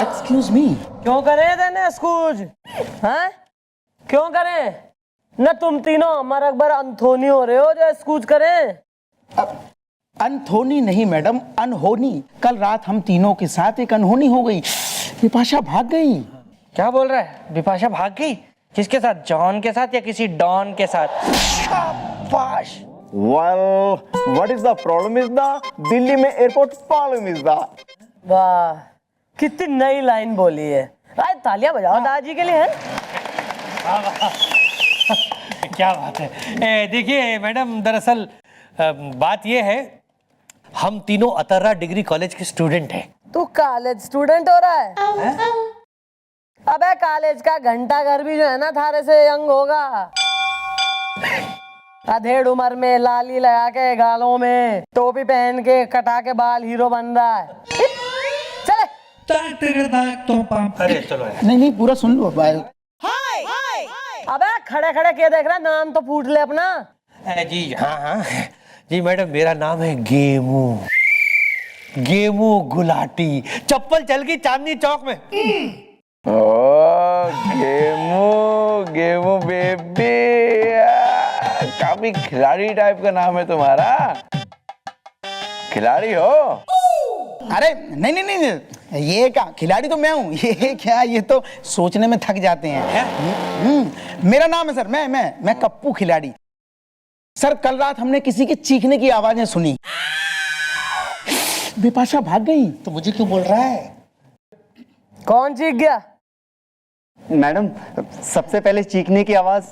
Excuse me, क्यों करें तेने स्कूज? हैं? क्यों करें? न तुम तीनों अमर अकबर अंथोनी हो रहे हो जो स्कूज करें। अनथोनी नहीं मैडम, अनहोनी। कल रात हम तीनों के साथ एक अनहोनी हो गई, बिपाशा भाग गई। क्या बोल रहा है? बिपाशा भाग गई? किसके साथ? जॉन के साथ या किसी डॉन के साथ? शाबाश। Well, what is the problem is the Delhi में एयरपोर्ट प्रॉब्लम is the। वाह, कितनी नई लाइन बोली है। आए तालियां बजाओ दादाजी के लिए। है क्या बात है। देखिए मैडम, दरअसल बात ये है, हम तीनों अतर्रा डिग्री कॉलेज के स्टूडेंट हैं। तू कॉलेज स्टूडेंट हो रहा है? अबे कॉलेज का घंटा घर भी जो है ना थारे से यंग होगा। अधेड़ उम्र में लाली लगा के गालों में टोपी पहन के कटा के बाल हीरो बन रहा है। चले। अरे चलो यार। नहीं पूरा सुन लो। अबे खड़े खड़े क्या देख रहा है? नाम तो पूछ ले अपना। जी हाँ जी मैडम, मेरा नाम है गेमू। गेमू गुलाटी। चप्पल चल गई चांदनी चौक में। गेमू गेमू बेबी, काफी खिलाड़ी टाइप का नाम है तुम्हारा। खिलाड़ी हो? अरे नहीं, ये क्या खिलाड़ी तो मैं हूँ। ये क्या, ये तो सोचने में थक जाते हैं। मेरा नाम है सर, मैं कप्पू खिलाड़ी। सर कल रात हमने किसी के चीखने की आवाजें सुनी, बिपाशा भाग गई। तो मुझे क्यों बोल रहा है? कौन चीख गया? मैडम, सबसे पहले चीखने की आवाज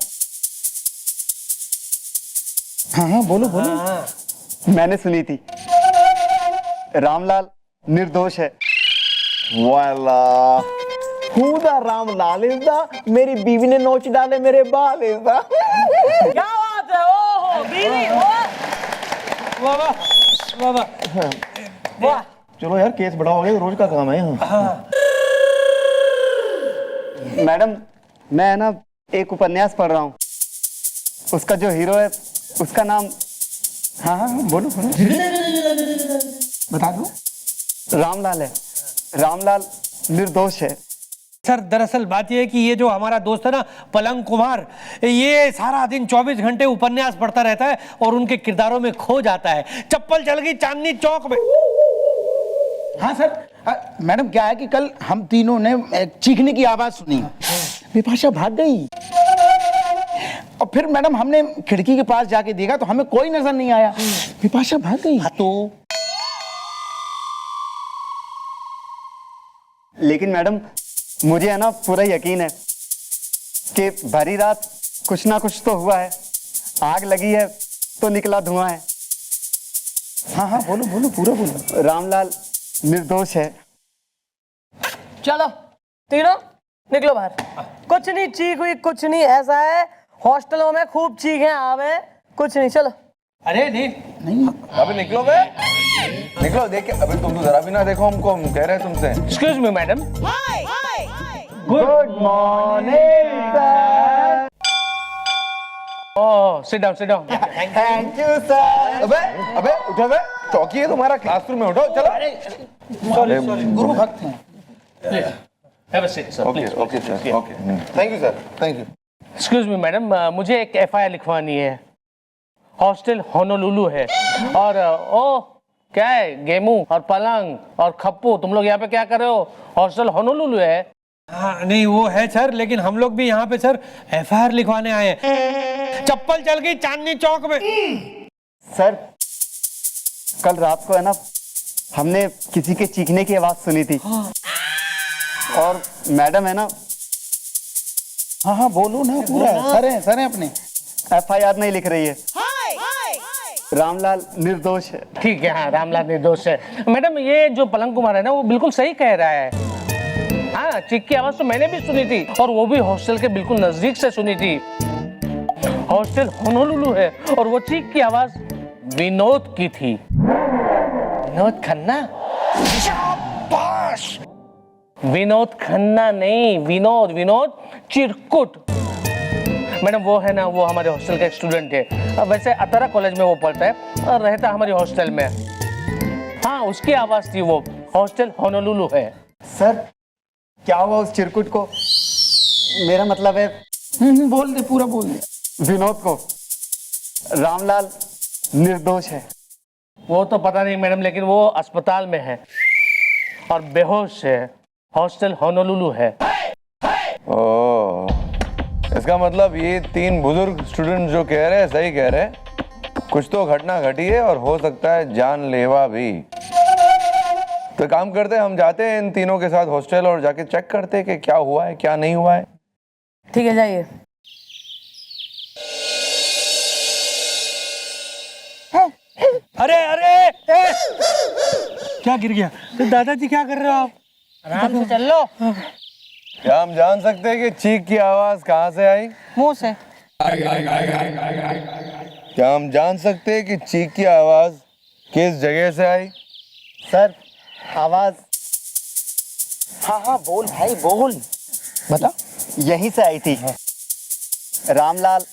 हाँ बोलो। मैंने सुनी थी। रामलाल निर्दोष है। वाला हूँ दा रामलाल is the, मेरी बीवी ने नोच डाले मेरे बाल is the। क्या बात है? ओहो बीवी, वाह। चलो यार, केस बड़ा हो गया, रोज का काम है यहाँ। मैडम, मैं ना एक उपन्यास पढ़ रहा हूँ। उसका जो हीरो है उसका नाम हाँ बोलो बता दो। रामलाल है। रामलाल निर्दोष है। सर दरअसल बात यह है कि ये जो हमारा दोस्त है ना पलंग कुमार, ये सारा दिन 24 घंटे उपन्यास पढ़ता रहता है और उनके किरदारों में खो जाता है। चप्पल चल गई चांदनी चौक में। हाँ सर, मैडम क्या है कि कल हम तीनों ने एक चीखने की आवाज सुनी, बिपाशा भाग गई। और फिर मैडम हमने खिड़की के पास जाके देखा तो हमें कोई नजर नहीं आया, बिपाशा भाग गई। हाँ तो लेकिन मैडम, मुझे है ना पूरा यकीन है कि भरी रात कुछ ना कुछ तो हुआ है। आग लगी है तो निकला धुआं है। हाँ बोलो पूरा बोलो। रामलाल निर्दोष है। चलो तीनों निकलो बाहर। कुछ नहीं चीख हुई, कुछ नहीं। ऐसा है हॉस्टलों में खूब चीखें आवे, कुछ नहीं। चलो। अरे नहीं, अबे निकलो बे, निकलो। देख, अबे तुम तो जरा भी ना देखो हमको, हम कह रहे हैं तुमसे। Excuse me madam. Good morning sir. Oh sit down. Thank you sir. अबे उठो बे, चौकी है तुम्हारा, क्लासरूम में उठो। चलो। सॉरी गुरु भक्त हैं। Okay sir, okay. Thank you sir, thank you. Excuse me madam, मुझे एक एफआईआर लिखवानी है। हॉस्टल होनोलुलु है और क्या है, गेमू और पलंग और खप्पू, तुम लोग यहाँ पे क्या कर रहे हो? हॉस्टल होनोलुलु है। हाँ नहीं वो है सर, लेकिन हम लोग भी यहाँ पे सर एफआईआर लिखवाने आए हैं। चप्पल चल गई चांदनी चौक में। सर कल रात को है ना हमने किसी के चीखने की आवाज सुनी थी। और मैडम है ना। हाँ बोलो ना पूरा। सर है अपने। एफआईआर नहीं लिख रही है। रामलाल निर्दोष है। ठीक है, हाँ रामलाल निर्दोष है। मैडम ये जो पलंग कुमार है ना वो बिल्कुल सही कह रहा है। हाँ चीख की आवाज तो मैंने भी सुनी थी और वो भी हॉस्टल के बिल्कुल नजदीक से सुनी थी। हॉस्टल होनोलुलु है और वो चीख की आवाज विनोद की थी। विनोद खन्ना? शाबाश। विनोद खन्ना नहीं, विनोद चिरकुट। मैडम वो है ना, वो हमारे हॉस्टल का एक स्टूडेंट है। अब वैसे अतरा कॉलेज में वो पढ़ता है और रहता हमारी हॉस्टल में। हाँ उसकी आवाज थी वो। हॉस्टल होनोलुलु है। सर क्या हुआ उस चिरकुट को? मेरा मतलब है बोल दे, पूरा बोल दे। विनोद को। रामलाल निर्दोष है। वो तो पता नहीं मैडम, लेकिन वो अस्पताल में है और बेहोश है। हॉस्टल होनोलुलु है। ओह, इसका मतलब ये 3 बुजुर्ग स्टूडेंट जो कह रहे हैं सही कह रहे हैं। कुछ तो घटना घटी है और हो सकता है जानलेवा भी। तो काम करते हैं, हम जाते हैं इन तीनों के साथ हॉस्टल और जाके चेक करते हैं कि क्या हुआ है क्या नहीं हुआ है। ठीक है, जाइए। अरे अरे क्या गिर गया? दादाजी क्या कर रहे हो आप? आराम से चल लो। क्या हम जान सकते हैं कि चीख की आवाज कहाँ से आई? मुंह से। क्या हम जान सकते हैं कि चीख की आवाज किस जगह से आई? सर, आवाज हाँ हाँ बोल भाई बोल, बता। यहीं से आई थी। रामलाल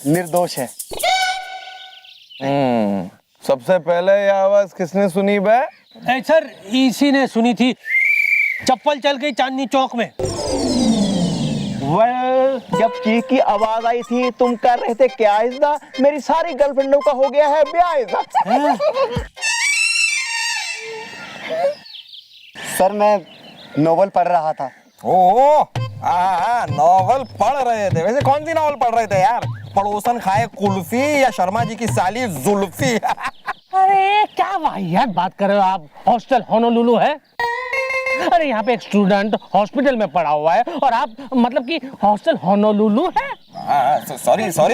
निर्दोष है। सबसे पहले ये आवाज किसने सुनी बे? सर, इसी ने सुनी थी। चप्पल चल गई चांदनी चौक में। वेल, जब चीख की आवाज आई थी तुम कर रहे थे क्या इज़्दा? मेरी सारी गर्लफ्रेंडों का हो गया है ब्याह इज़्दा। सर, मैं नोवेल पढ़ रहा था। ओह, नॉवल पढ़ रहे थे। वैसे कौन सी नॉवल पढ़ रहे थे यार? पड़ोसन खाए कुल्फी या शर्मा जी की साली जुल्फी? अरे क्या वाहियात बात कर रहे हो आप? हॉस्टल होनोलुलु है। अरे यहाँ पे एक स्टूडेंट हॉस्पिटल में पड़ा हुआ है और आप मतलब कि हॉस्टल होनोलुलु है। सॉरी सर,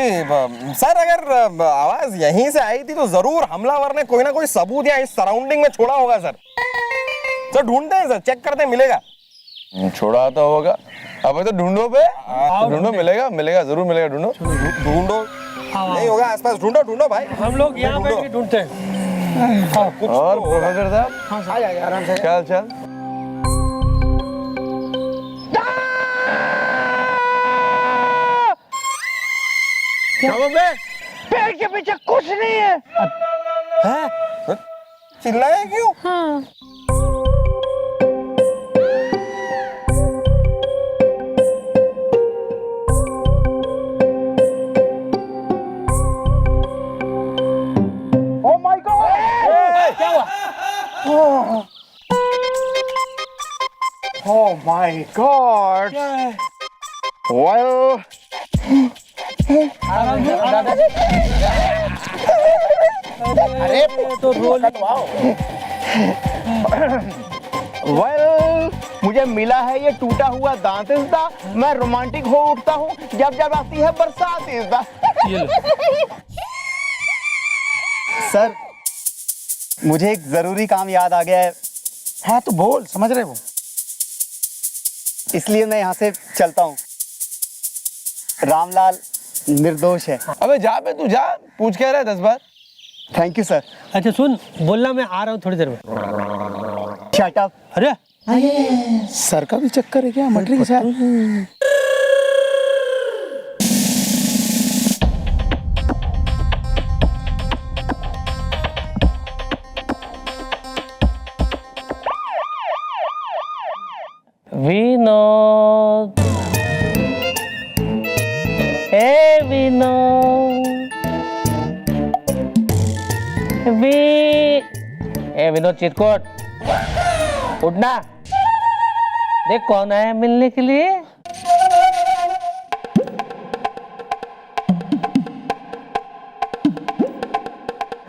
अगर आवाज यहीं से आई थी तो जरूर हमलावर ने कोई ना कोई सबूत या इस सराउंडिंग में छोड़ा होगा सर। ढूंढते हैं सर, चेक करते हैं, मिलेगा। छोड़ा तो होगा। अब तो ढूंढो बे, ढूंढो, मिलेगा जरूर मिलेगा। ढूंढो नहीं होगा आसपास, ढूंढो भाई। हम लोग यहाँ बैठ के ढूंढते हैं। और प्रोफेसर साहब आराम से। चल पेड़ के पीछे कुछ नहीं है। चिल्लाए क्यों? Oh my God! क्या हुआ? Oh my God! Well, अरे तो रोल well, मुझे मिला है ये टूटा हुआ दांत इज़्दा। मैं रोमांटिक हो उठता हूँ जब आती है बरसात इज़्दा। सर, मुझे एक जरूरी काम याद आ गया है, हाँ तो बोल, समझ रहे हो। इसलिए मैं यहाँ से चलता हूँ। रामलाल निर्दोष है। अबे जा बे, तू जा, पूछ क्या रहा है 10 बार। Thank you sir. अच्छा सुन, बोलना मैं आ रहा हूँ थोड़ी देर में। Shut up. अरे सर का भी चक्कर है क्या मटरी के साथ? विनोद, ए विनोद, विनोद चिरकुट, उठना। देख कौन आया मिलने के लिए।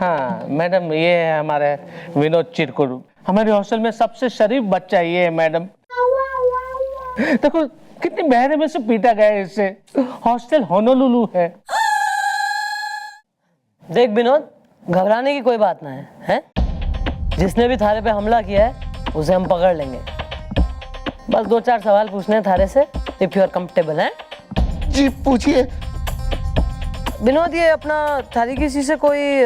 हाँ मैडम, ये है हमारे विनोद चिरकुट। हमारे हॉस्टल में सबसे शरीफ बच्चा ये है मैडम। देखो कितनी बहरे में से पीटा गया है इससे। हॉस्टल होनोलुलु है। देख विनोद, घबराने की कोई बात ना है, हैं? जिसने भी थारे पे हमला किया है उसे हम पकड़ लेंगे। बस 2-4 सवाल पूछने हैं थारे से, इफ यू आर कंफर्टेबल है। जी पूछिए। विनोद, ये अपना थारी किसी से कोई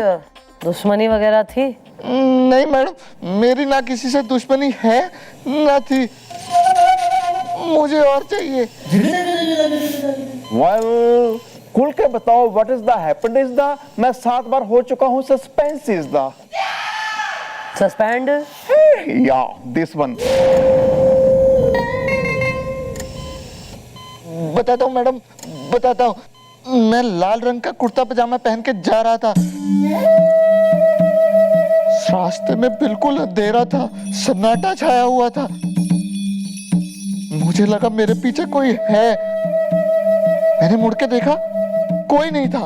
दुश्मनी वगैरह थी? नहीं मैडम, मेरी ना किसी से दुश्मनी है ना थी। मुझे और चाहिए। well, खुल के बताओ व्हाट इज द हैपेंड इज़्दा? मैं 7 बार हो चुका हूँ सस्पेंस इज़्दा। सस्पेंड? या दिस वन। बताता हूँ मैडम, बताता हूँ। मैं लाल रंग का कुर्ता पजामा पहन के जा रहा था। रास्ते में बिल्कुल अंधेरा था, सन्नाटा छाया हुआ था। मुझे लगा मेरे पीछे कोई है। मैंने मुड़ के देखा, कोई नहीं था।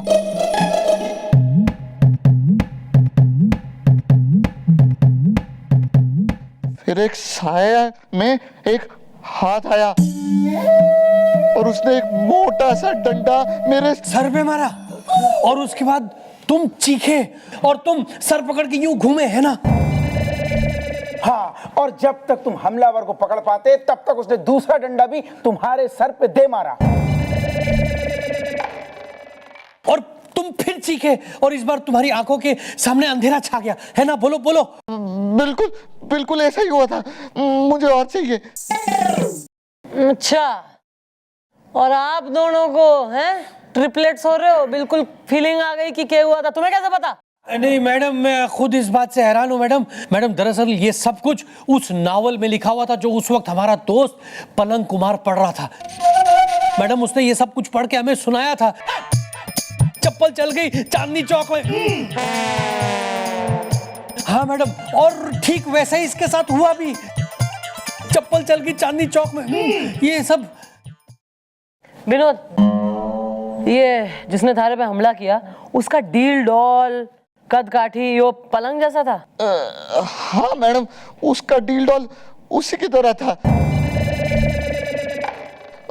फिर एक साया में एक हाथ आया और उसने एक मोटा सा डंडा मेरे सर पे मारा और उसके बाद तुम चीखे और तुम सर पकड़ के यूं घूमे, है ना? हाँ, और जब तक तुम हमलावर को पकड़ पाते तब तक उसने दूसरा डंडा भी तुम्हारे सर पे दे मारा। और तुम फिर चीखे और इस बार तुम्हारी आंखों के सामने अंधेरा छा गया, है ना? बोलो बोलो। बिल्कुल बिल्कुल ऐसा ही हुआ था। मुझे और चाहिए। अच्छा, और आप दोनों को हैं ट्रिपलेट्स हो रहे हो, बिल्कुल फीलिंग आ गई कि क्या हुआ था। तुम्हें कैसे पता? नहीं मैडम, मैं खुद इस बात से हैरान हूँ मैडम। दरअसल ये सब कुछ उस नावल में लिखा हुआ था जो उस वक्त हमारा दोस्त पलंग कुमार पढ़ रहा था। मैडम, उसने ये सब कुछ पढ़ के हमें सुनाया था। चप्पल चल गई चांदनी चौक में। हाँ मैडम, और ठीक वैसा ही इसके साथ हुआ भी। चप्पल चल गई चांदनी चौक में। ये सब। विनोद, ये जिसने थारे पे हमला किया उसका डील डॉल कद काठी यो पलंग जैसा था? हाँ मैडम, उसका डील डॉल उसी की तरह था।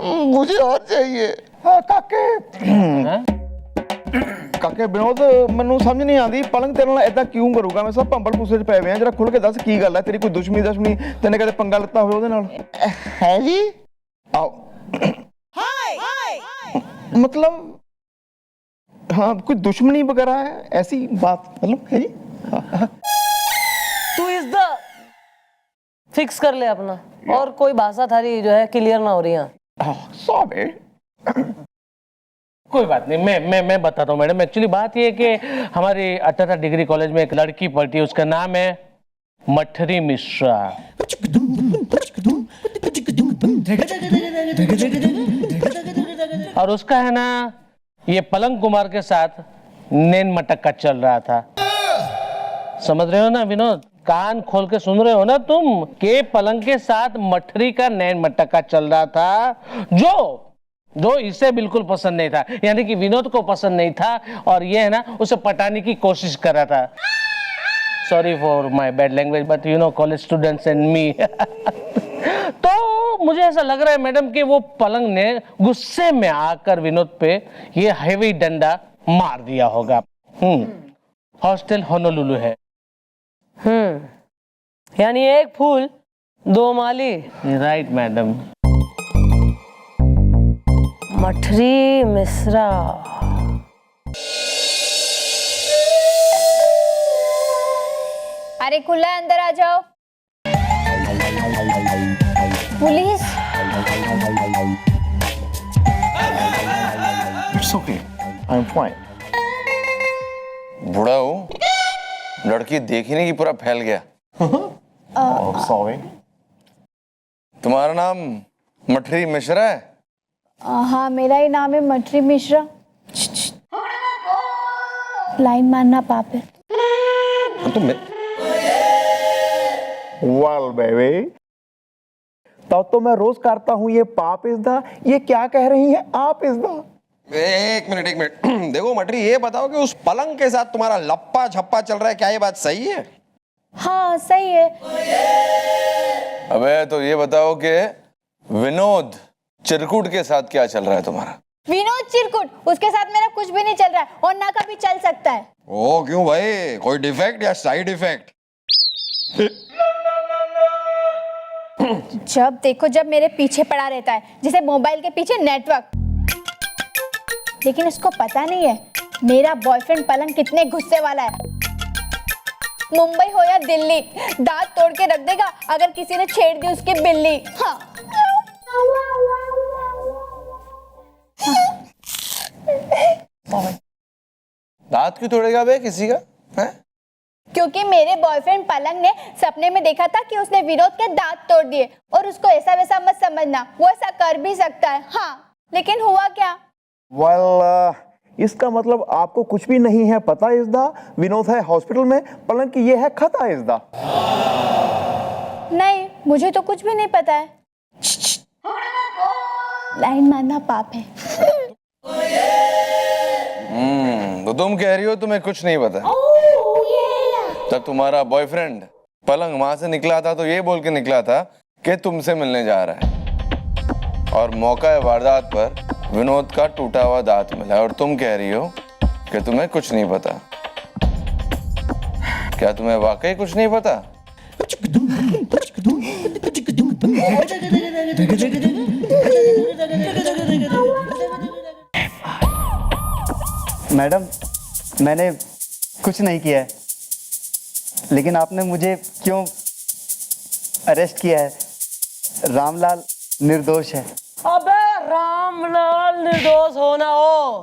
मुझे और चाहिए। ਕਾਕੇ ਵਿਨੋਦ ਮੈਨੂੰ ਸਮਝ ਨਹੀਂ ਆਉਂਦੀ ਪਲੰਗ ਤੇਰੇ ਨਾਲ ਇਦਾਂ ਕਿਉਂ ਕਰੂਗਾ ਮੈਂ ਸਭ ਭੰਬਲ ਪੁੱਸੇ ਚ ਪਏ ਹੋਏ ਆ ਜਰਾ ਖੁੱਲ ਕੇ ਦੱਸ ਕੀ ਗੱਲ ਹੈ ਤੇਰੀ ਕੋਈ ਦੁਸ਼ਮਣੀ ਤੈਨੇ ਕਦੇ ਪੰਗਾ ਲੱਤਾ ਹੋਵੇ ਉਹਦੇ ਨਾਲ है जी? आओ मतलब हाँ कोई दुश्मनी वगैरह है ऐसी बात मतलब है जी तू इस द फिक्स कर ले अपना, और कोई भाषा थारी जो है क्लियर ना हो रही है। सॉरी कोई बात नहीं, मैं बताता हूँ मैडम। एक्चुअली बात ये है कि हमारी अटाटा डिग्री कॉलेज में एक लड़की पढ़ती है, उसका नाम है मठरी मिश्रा। और उसका है ना ये पलंग कुमार के साथ नैन मटक्का चल रहा था। समझ रहे हो ना विनोद? कान खोल के सुन रहे हो ना तुम के पलंग के साथ मठरी का नैन मटक्का चल रहा था जो इसे बिल्कुल पसंद नहीं था, यानी कि विनोद को पसंद नहीं था और ये है ना उसे पटाने की कोशिश कर रहा था। Sorry for my bad language but you know college students and me. तो मुझे ऐसा लग रहा है मैडम कि वो पलंग ने गुस्से में आकर विनोद पे ये हैवी डंडा मार दिया होगा। हॉस्टल होनोलुलु है। यानी एक फूल दो माली। Right madam. मठरी मिश्रा। अरे खुला है, अंदर आ जाओ। Police. It's okay I am fine बूढ़ा हूँ, लड़की देखने की पूरा फैल गया। सॉरी तुम्हारा नाम मठरी मिश्रा है? हाँ, मेरा ही नाम है मठरी मिश्रा। लाइन मारना पाप है। वेल बेबी तब तो मैं रोज करता हूँ ये पाप इज द, ये क्या कह रही है आप इज द। एक मिनट देखो मटरी, ये बताओ कि उस पलंग के साथ तुम्हारा लप्पा झप्पा चल रहा है, क्या ये बात सही है? हाँ सही है। अबे तो ये बताओ कि विनोद चिरकुट के साथ क्या चल रहा है तुम्हारा? विनोद चिरकुट, उसके साथ मेरा कुछ भी नहीं चल रहा है और ना कभी चल सकता है। ओ क्यों भाई, कोई डिफेक्ट या साइड इफेक्ट? जब देखो जब मेरे पीछे पड़ा रहता है, जैसे मोबाइल के पीछे नेटवर्क। लेकिन उसको पता नहीं है मेरा बॉयफ्रेंड पलंग कितने गुस्से वाला है। मुंबई हो या दिल्ली, दांत तोड़ के रख देगा अगर किसी ने छेड़ दी उसकी बिल्ली। हाँ। दांत क्यों तोड़ेगा बे किसी का है? क्योंकि मेरे बॉयफ्रेंड पलंग ने सपने में देखा था कि उसने विनोद के दांत तोड़ दिए, और उसको ऐसा वैसा मत समझना, वो ऐसा कर भी सकता है। हाँ लेकिन हुआ क्या? वेल इसका मतलब आपको कुछ भी नहीं है पता इज़दा। विनोद है हॉस्पिटल में, पलंग की ये है खता इज़दा। नहीं, मुझे तो कुछ भी नहीं पता है। लाइन मारना पाप है। तो तुम कह रही हो तुम्हें कुछ नहीं पता? तब तुम्हारा बॉयफ्रेंड पलंग वहां से निकला था तो ये बोल के निकला था कि तुमसे मिलने जा रहा है, और मौका वारदात पर विनोद का टूटा हुआ दांत मिला, और तुम कह रही हो कि तुम्हें कुछ नहीं पता। क्या तुम्हें वाकई कुछ नहीं पता? मैडम, मैंने कुछ नहीं किया है, लेकिन आपने मुझे क्यों अरेस्ट किया है? रामलाल निर्दोष है। अबे रामलाल निर्दोष हो ना हो,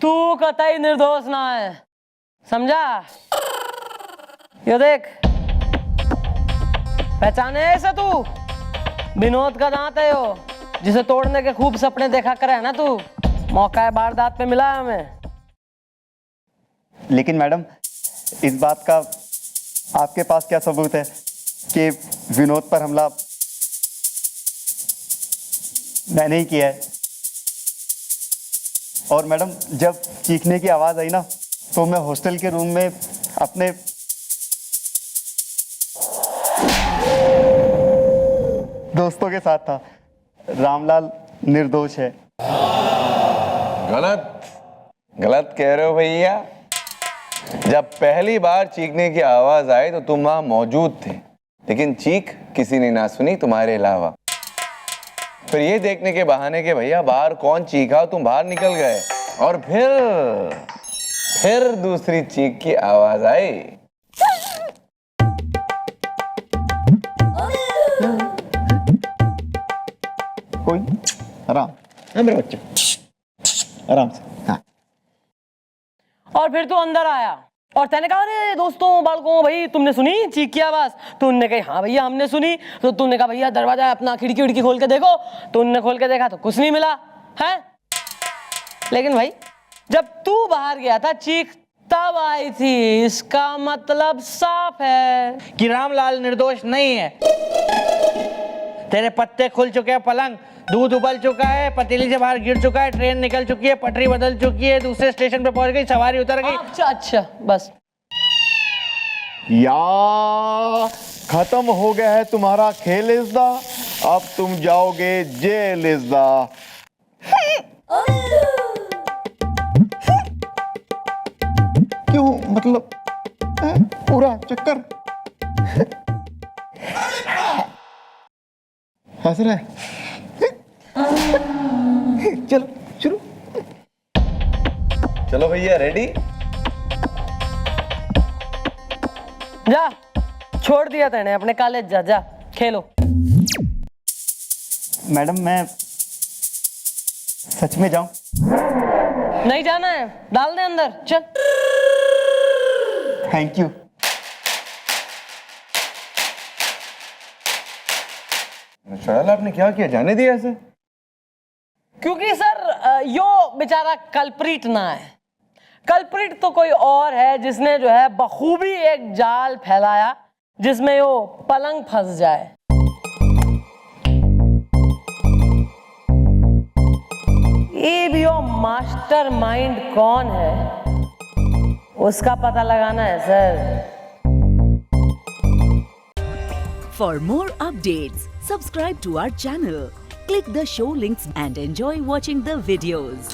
तू कतई निर्दोष ना है, समझा? ये देख, पहचाने ऐसे तू? विनोद का दांत है यो, जिसे तोड़ने के खूब सपने देखा करे है ना तू। मौका है वारदात पे मिला है हमें। लेकिन मैडम, इस बात का आपके पास क्या सबूत है कि विनोद पर हमला मैंने ही किया है? और मैडम, जब चीखने की आवाज आई ना, तो मैं हॉस्टल के रूम में अपने दोस्तों के साथ था। रामलाल निर्दोष है। गलत गलत कह रहे हो भैया। जब पहली बार चीखने की आवाज आई तो तुम वहां मौजूद थे, लेकिन चीख किसी ने ना सुनी तुम्हारे अलावा। फिर ये देखने के बहाने के भैया बाहर कौन चीखा, तुम बाहर निकल गए, और फिर दूसरी चीख की आवाज आई। कोई आराम, मेरे बच्चे आराम से। हाँ। और फिर तू अंदर आया और तैने कहा, अरे दोस्तों, बालकों, भाई तुमने सुनी चीख की आवाज? तो उनने कहा, हाँ भैया हमने सुनी। तो तुमने कहा, भैया दरवाजा अपना खिड़की उड़की खोल के देखो। तो उनने खोल के देखा तो कुछ नहीं मिला है। लेकिन भाई, जब तू बाहर गया था चीख तब आई थी, इसका मतलब साफ है कि रामलाल निर्दोष नहीं है। तेरे पत्ते खुल चुके हैं, पलंग दूध उबल चुका है, पतीली से बाहर गिर चुका है, ट्रेन निकल चुकी है, पटरी बदल चुकी है, दूसरे स्टेशन पे पहुंच गई, सवारी उतर गई। अच्छा बस। या खत्म हो गया है तुम्हारा खेल इज़दा। अब तुम जाओगे जेल इज़दा। क्यों, मतलब पूरा चक्कर हंस रहा है? चलो शुरू। चलो भैया, रेडी? जा, छोड़ दिया तैने, अपने कॉलेज जा, जा खेलो। मैडम, मैं सच में जाऊं? नहीं जाना है, डाल दे अंदर, चल। Thank you. चल, आपने क्या किया, जाने दिया ऐसे? क्योंकि सर यो बेचारा कल्प्रिट ना है। कल्प्रिट तो कोई और है, जिसने जो है बखूबी एक जाल फैलाया जिसमें यो पलंग फंस जाए। ये भी यो मास्टरमाइंड कौन है, उसका पता लगाना है sir. For more updates, subscribe to our channel, click the show links and enjoy watching the videos.